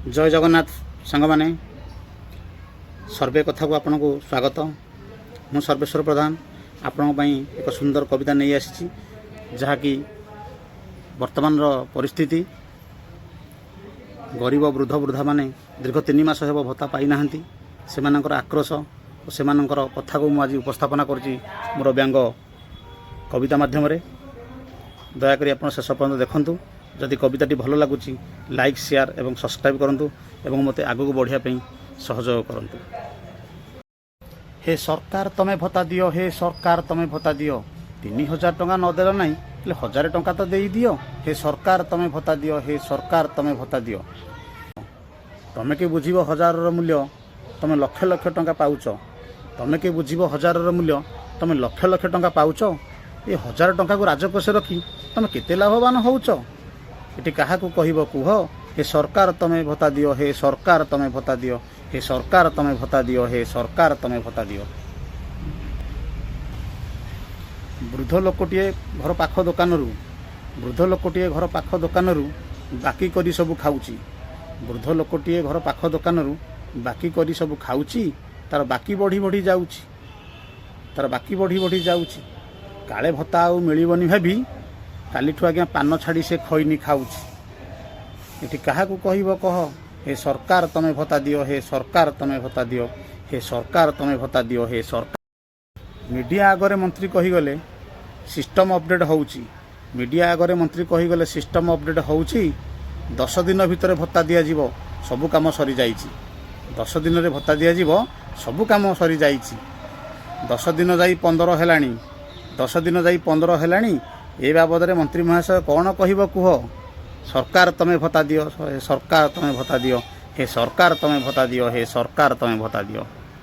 जय जगन्नाथ सांग माने सर्वे कथा को आपन को स्वागत। मु सर्वेश्वर प्रधान आपण एक सुंदर कविता नहीं आसी जहाँकि वर्तमान परिस्थिति गरीब वृद्ध वृद्धा माने दीर्घ 3 मास हेब भत्ता पाई नाहंती से आक्रोश और से कथा को मुझे उपस्थापना करुँची मोर व्यंग कविता माध्यम दयाकोरी आप शेष पर्यंत देखूँ। जदि कविताटी भल लगुच लाइक शेयर एवं सब्सक्राइब करूँ एवं मते आगू बढ़िया सहयोग करूँ। हे सरकार तमे भत्ता दियो, हे सरकार तमे भत्ता दियो, 3000 टंका नदेल ना 1000 टंका तो दे दियो। हे सरकार तमे भत्ता दियो, हे सरकार तमे भत्ता दियो। तमे के बुझीब 1000 मूल्य तमे लक्ष लक्ष टंका पाउच। तमे के बुझीब 1000 मूल्य तमे लक्ष लक्ष टंका पाउच। ये 1000 टंका को राजकोष रखी तमे केते लाभवान होउच। एटी काहा को कहिबो कुह। हे सरकार तमे भत्ता दियो, हे सरकार तमे भत्ता दियो, हे सरकार तमे भत्ता दियो, हे सरकार तमे भत्ता दियो। वृद्ध लोकटिए घर पाख दुकान वृद्ध लोकटिए घर पाख दुकान बाकी करी सब खाऊची। वृद्ध लोकटिए घर पाख दुकान बाकी करी सब खाऊची। तार बाकी बढ़ी बढ़ी जाऊची, तार बाकी बढ़ी बढ़ी जाऊची। काले भत्ता आउ मिलिबनी भाबी कालीठू आज्ञा पान छाड़ी से खैनी खाऊची। एटी काहा को कहिबो कह। हे सरकार तमे भत्ता दियो, हे सरकार तमे भत्ता दियो, हे सरकार तमे भत्ता दियो, हे सरकार। मीडिया आगरे मंत्री कहीगले सिस्टम अपडेट होउची। मीडिया आगरे मंत्री कहीगले सिस्टम अपडेट होउची। 10 दिन भितर भत्ता दिया जीवो, सबु काम सरी जाईची। 10 दिन रे भत्ता दिया जीवो, सबु काम सरी जाईची। 10 दिन जाई 15 हेलाणी, 10 दिन जाई 15 हेलाणी। ए बाबद रे मंत्री महाशय कौन कहिबो कुह। सरकार तमे भत्ता दियो, हे सरकार तमे भत्ता दियो, हे सरकार तमे भत्ता दियो, हे सरकार तमे भत्ता दियो।